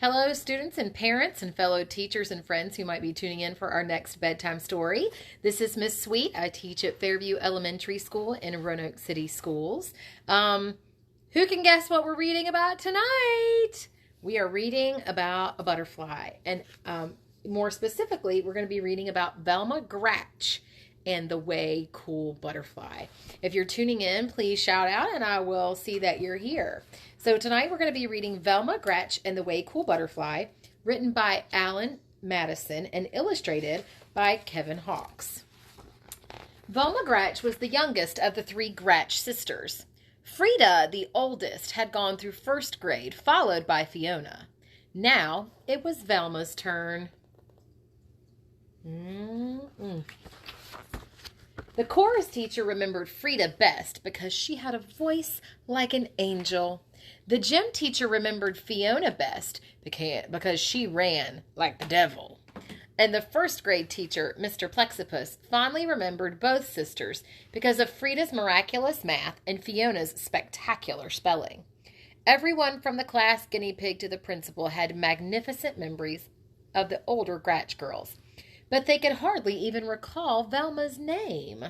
Hello, students and parents and fellow teachers and friends who might be tuning in for our next bedtime story. This is Miss Sweet. I teach at Fairview Elementary School in Roanoke City Schools. Who can guess what we're reading about tonight? We are reading about a butterfly, and more specifically, we're going to be reading about Velma Gratch and the Way Cool Butterfly. If you're tuning in, please shout out and I will see that you're here. So tonight we're going to be reading Velma Gratch and the Way Cool Butterfly, written by Alan Madison and illustrated by Kevin Hawkes. Velma Gratch was the youngest of the three Gratch sisters. Frida, the oldest, had gone through first grade, followed by Fiona. Now it was Velma's turn. The chorus teacher remembered Frida best because she had a voice like an angel. The gym teacher remembered Fiona best because she ran like the devil. And the first grade teacher, Mr. Plexipus, fondly remembered both sisters because of Frida's miraculous math and Fiona's spectacular spelling. Everyone from the class guinea pig to the principal had magnificent memories of the older Gratch girls, but they could hardly even recall Velma's name.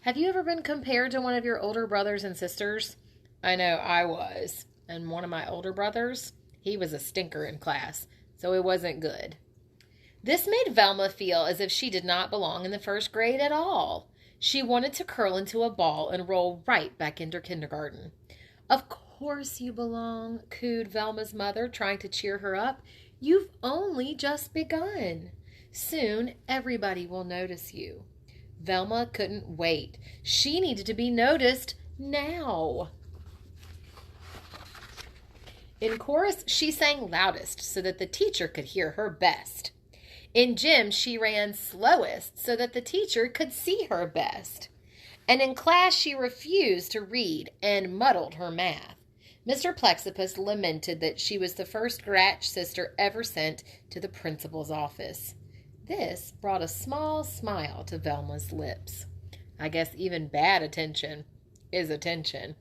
Have you ever been compared to one of your older brothers and sisters? I know I was. And one of my older brothers, he was a stinker in class, so it wasn't good. This made Velma feel as if she did not belong in the first grade at all. She wanted to curl into a ball and roll right back into kindergarten. Of course you belong, cooed Velma's mother, trying to cheer her up. You've only just begun. Soon everybody will notice you. Velma couldn't wait. She needed to be noticed now. In chorus, she sang loudest so that the teacher could hear her best. In gym, she ran slowest so that the teacher could see her best. And in class, she refused to read and muddled her math. Mr. Plexipus lamented that she was the first Gratch sister ever sent to the principal's office. This brought a small smile to Velma's lips. I guess even bad attention is attention.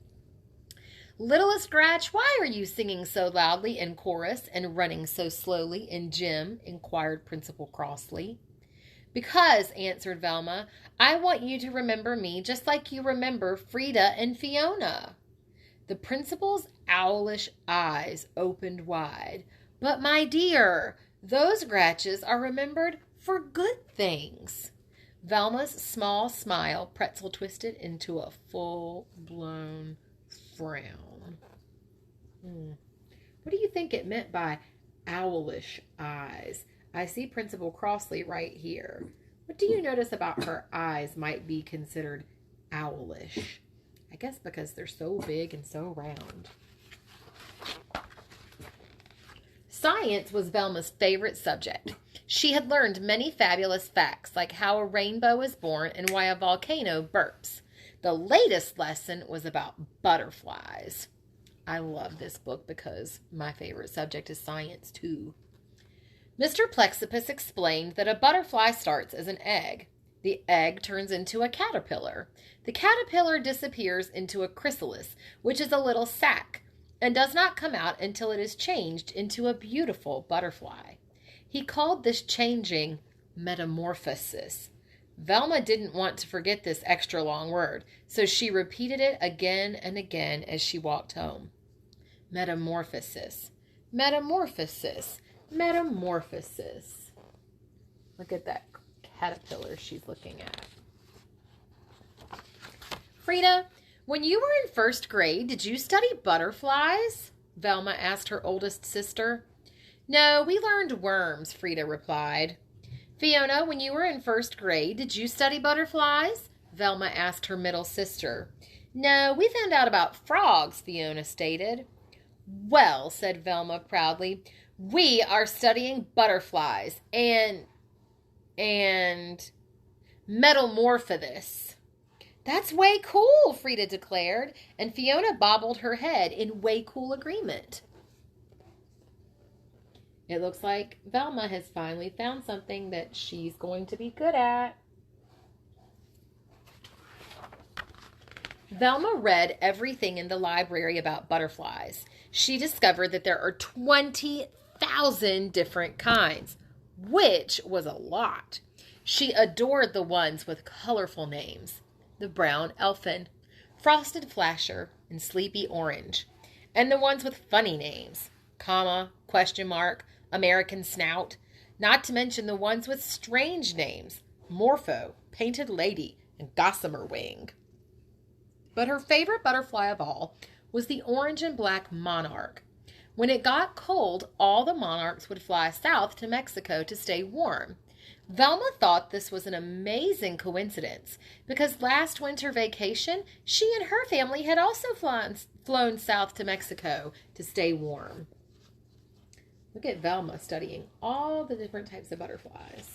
Littlest Gratch, why are you singing so loudly in chorus and running so slowly in gym? Inquired Principal crossly. Because, answered Velma, I want you to remember me just like you remember Frida and Fiona. The principal's owlish eyes opened wide. But my dear, those Gratches are remembered for good things. Velma's small smile pretzel twisted into a full-blown frown. What do you think it meant by owlish eyes? I see Principal Crossley right here. What do you notice about her eyes might be considered owlish? I guess because they're so big and so round. Science was Velma's favorite subject. She had learned many fabulous facts, like how a rainbow is born and why a volcano burps. The latest lesson was about butterflies. I love this book because my favorite subject is science too. Mr. Plexipus explained that a butterfly starts as an egg. The egg turns into a caterpillar. The caterpillar disappears into a chrysalis, which is a little sac, and does not come out until it is changed into a beautiful butterfly. He called this changing metamorphosis. Velma didn't want to forget this extra long word, so she repeated it again and again as she walked home. Metamorphosis, metamorphosis, metamorphosis. Look at that caterpillar she's looking at. Frida, when you were in first grade, did you study butterflies? Velma asked her oldest sister. No, we learned worms, Frida replied. Fiona, when you were in first grade, did you study butterflies? Velma asked her middle sister. No, we found out about frogs, Fiona stated. Well, said Velma proudly, we are studying butterflies and metamorphosis. That's way cool, Frida declared, and Fiona bobbled her head in way cool agreement. It looks like Velma has finally found something that she's going to be good at. Velma read everything in the library about butterflies. She discovered that there are 20 1,000 different kinds, which was a lot. She adored the ones with colorful names, the brown elfin, frosted flasher, and sleepy orange, and the ones with funny names, comma, question mark, American snout, not to mention the ones with strange names, Morpho, painted lady, and gossamer wing. But her favorite butterfly of all was the orange and black monarch. When it got cold, all the monarchs would fly south to Mexico to stay warm. Velma thought this was an amazing coincidence because last winter vacation, she and her family had also flown south to Mexico to stay warm. Look at Velma studying all the different types of butterflies.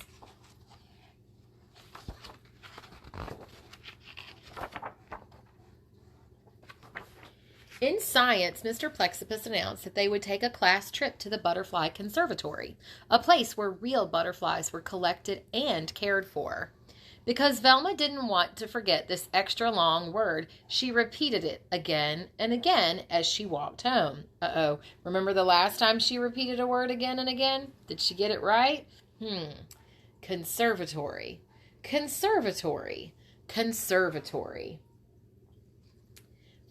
In science, Mr. Plexippus announced that they would take a class trip to the Butterfly Conservatory, a place where real butterflies were collected and cared for. Because Velma didn't want to forget this extra long word, she repeated it again and again as she walked home. Uh-oh, remember the last time she repeated a word again and again? Did she get it right? Conservatory, conservatory, conservatory.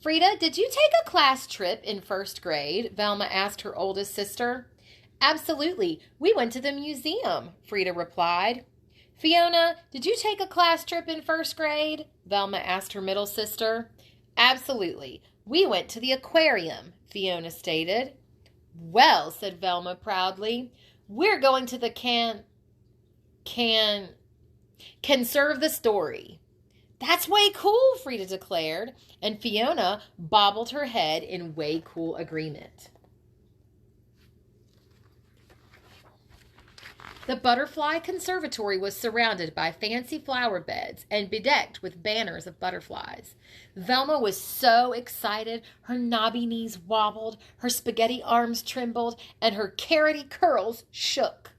Frida, did you take a class trip in first grade? Velma asked her oldest sister. Absolutely. We went to the museum, Frida replied. Fiona, did you take a class trip in first grade? Velma asked her middle sister. Absolutely. We went to the aquarium, Fiona stated. Well, said Velma proudly, we're going to the conserve the story. That's way cool, Frida declared, and Fiona bobbled her head in way cool agreement. The Butterfly Conservatory was surrounded by fancy flower beds and bedecked with banners of butterflies. Velma was so excited, her knobby knees wobbled, her spaghetti arms trembled, and her carroty curls shook.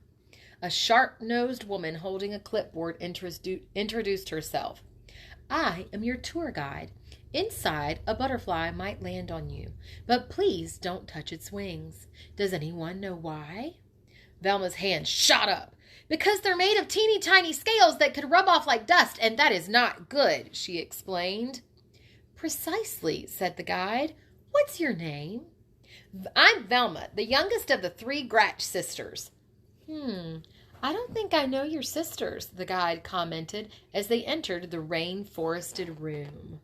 A sharp-nosed woman holding a clipboard introduced herself. I am your tour guide. Inside, a butterfly might land on you, but please don't touch its wings. Does anyone know why? Velma's hand shot up. Because they're made of teeny tiny scales that could rub off like dust, and that is not good, she explained. Precisely, said the guide. What's your name? I'm Velma, the youngest of the 3 Gratch sisters. I don't think I know your sisters, the guide commented as they entered the rain-forested room.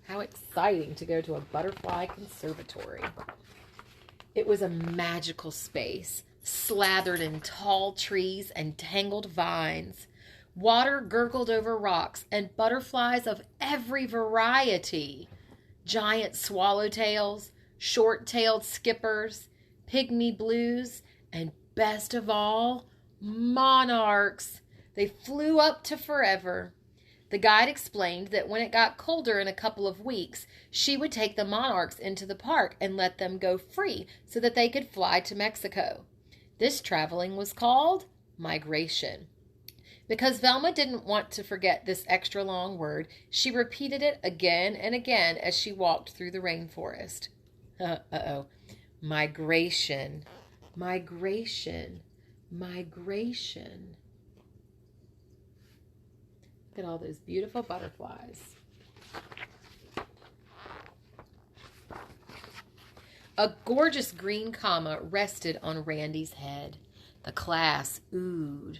How exciting to go to a butterfly conservatory. It was a magical space, slathered in tall trees and tangled vines. Water gurgled over rocks and butterflies of every variety. Giant swallowtails, short-tailed skippers, pygmy blues, and best of all, monarchs. They flew up to forever. The guide explained that when it got colder in a couple of weeks, she would take the monarchs into the park and let them go free so that they could fly to Mexico. This traveling was called migration. Because Velma didn't want to forget this extra long word, she repeated it again and again as she walked through the rainforest. Migration. Migration, migration. Look at all those beautiful butterflies. A gorgeous green comma rested on Randy's head. The class oohed.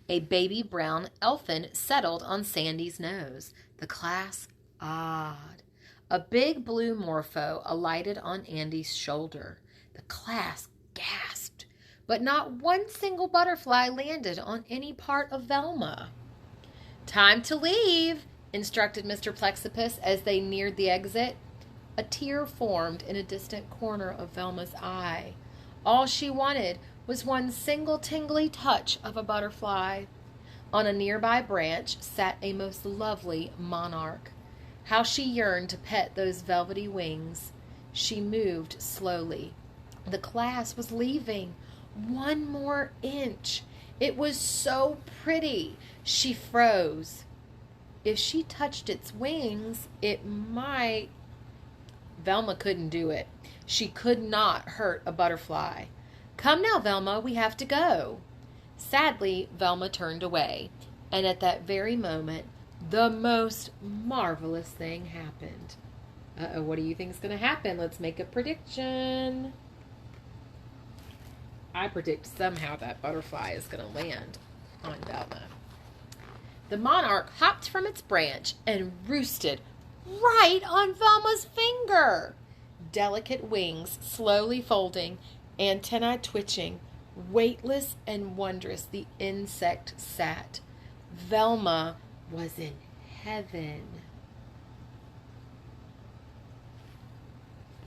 A baby brown elfin settled on Sandy's nose. The class ahed. A big blue morpho alighted on Andy's shoulder. The class gasped, but not one single butterfly landed on any part of Velma. Time to leave, instructed Mr. Plexippus as they neared the exit. A tear formed in a distant corner of Velma's eye. All she wanted was one single tingly touch of a butterfly. On a nearby branch sat a most lovely monarch. How she yearned to pet those velvety wings. She moved slowly. The class was leaving. One more inch. It was so pretty. She froze. If she touched its wings, it might... Velma couldn't do it. She could not hurt a butterfly. Come now, Velma, we have to go. Sadly, Velma turned away, and at that very moment, the most marvelous thing happened. Uh-oh, what do you think is going to happen? Let's make a prediction. I predict somehow that butterfly is going to land on Velma. The monarch hopped from its branch and roosted right on Velma's finger. Delicate wings slowly folding, antennae twitching, weightless and wondrous, the insect sat. Velma was in heaven.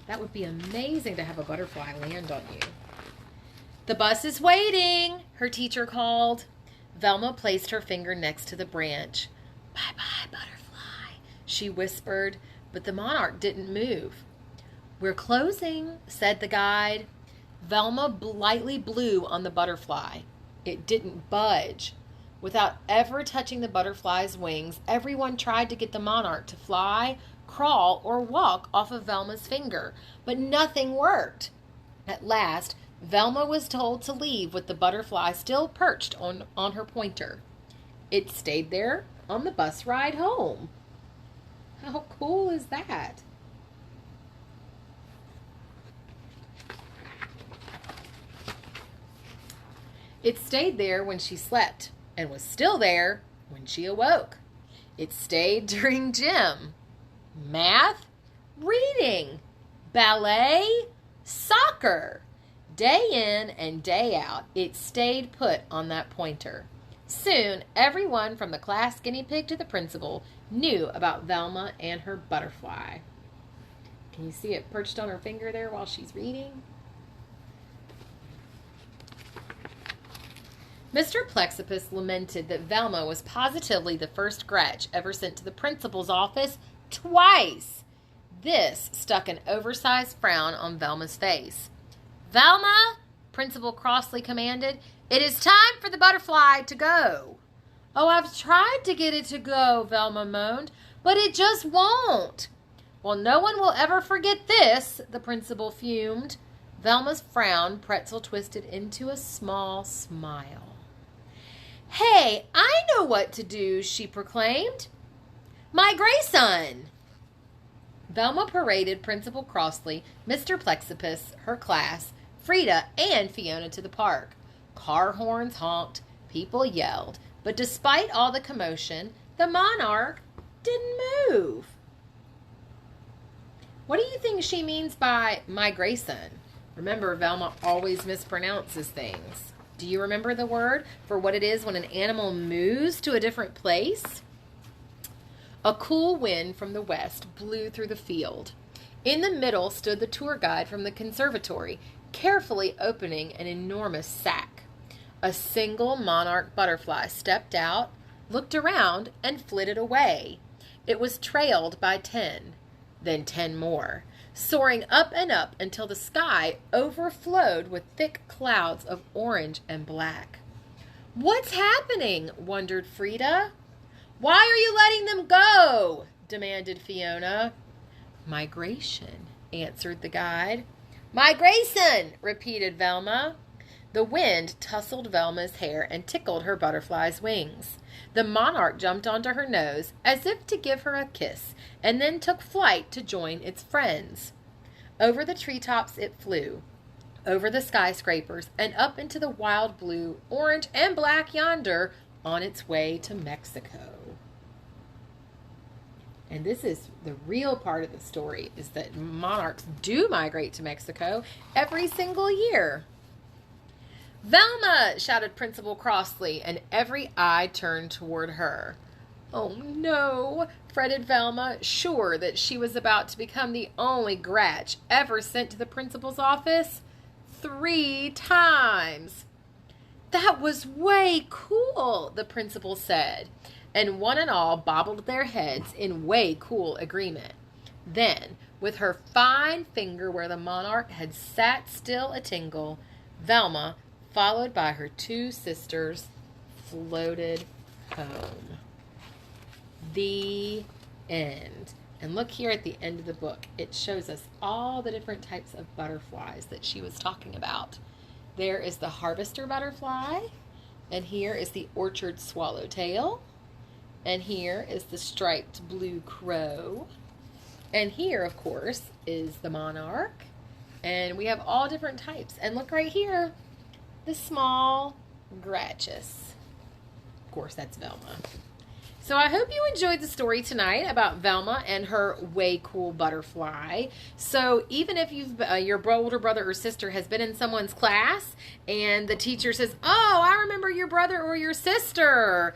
That would be amazing to have a butterfly land on you. The bus is waiting, her teacher called. Velma placed her finger next to the branch. Bye-bye, butterfly, she whispered, but the monarch didn't move. We're closing, said the guide. Velma lightly blew on the butterfly. It didn't budge. Without ever touching the butterfly's wings, everyone tried to get the monarch to fly, crawl, or walk off of Velma's finger, but nothing worked. At last, Velma was told to leave with the butterfly still perched on her pointer. It stayed there on the bus ride home. How cool is that? It stayed there when she slept and was still there when she awoke. It stayed during gym, math, reading, ballet, soccer. Day in and day out, it stayed put on that pointer. Soon, everyone from the class guinea pig to the principal knew about Velma and her butterfly. Can you see it perched on her finger there while she's reading? Mr. Plexippus lamented that Velma was positively the first Gratch ever sent to the principal's office twice. This stuck an oversized frown on Velma's face. Velma, Principal crossly commanded, it is time for the butterfly to go. Oh, I've tried to get it to go, Velma moaned, but it just won't. Well, no one will ever forget this, the principal fumed. Velma's frown pretzel twisted into a small smile. Hey, I know what to do, she proclaimed. My grayson. Velma paraded Principal Crossley, Mr. Plexippus, her class, Frida, and Fiona to the park. Car horns honked, people yelled, but despite all the commotion, the monarch didn't move. What do you think she means by my grayson? Remember, Velma always mispronounces things. Do you remember the word for what it is when an animal moves to a different place? A cool wind from the west blew through the field. In the middle stood the tour guide from the conservatory, carefully opening an enormous sack. A single monarch butterfly stepped out, looked around, and flitted away. It was trailed by 10, then 10 more, soaring up and up until the sky overflowed with thick clouds of orange and black. What's happening? Wondered Frida. Why are you letting them go? Demanded Fiona. Migration, answered the guide. Migration, repeated Velma. The wind tousled Velma's hair and tickled her butterfly's wings. The monarch jumped onto her nose as if to give her a kiss, and then took flight to join its friends. Over the treetops it flew, over the skyscrapers, and up into the wild blue, orange, and black yonder on its way to Mexico. And this is the real part of the story, is that monarchs do migrate to Mexico every single year. Velma, shouted Principal Crossley, and every eye turned toward her. Oh no, fretted Velma, sure that she was about to become the only Gratch ever sent to the principal's office 3 times. That was way cool, the principal said, and one and all bobbled their heads in way cool agreement. Then, with her fine finger where the monarch had sat still a tingle, Velma, followed by her 2 sisters, floated home. The end. And look here at the end of the book. It shows us all the different types of butterflies that she was talking about. There is the harvester butterfly, and here is the orchard swallowtail, and here is the striped blue crow, and here, of course, is the monarch, and we have all different types. And look right here, the small Gratchus. Of course, that's Velma. So I hope you enjoyed the story tonight about Velma and her way cool butterfly. So even if your older brother or sister has been in someone's class and the teacher says, "Oh, I remember your brother or your sister,"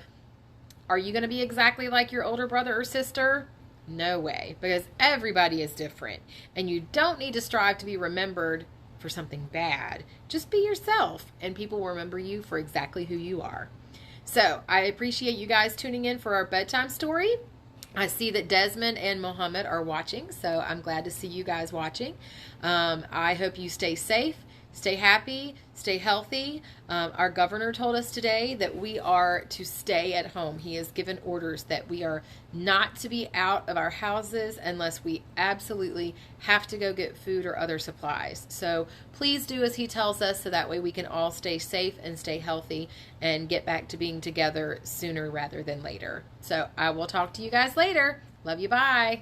are you going to be exactly like your older brother or sister? No way, because everybody is different, and you don't need to strive to be remembered for something bad. Just be yourself, and people will remember you for exactly who you are. So I appreciate you guys tuning in for our bedtime story. I see that Desmond and Mohammed are watching, so I'm glad to see you guys watching. I hope you stay safe, stay happy, stay healthy. Our governor told us today that we are to stay at home. He has given orders that we are not to be out of our houses unless we absolutely have to go get food or other supplies. So please do as he tells us, so that way we can all stay safe and stay healthy and get back to being together sooner rather than later. So I will talk to you guys later. Love you. Bye.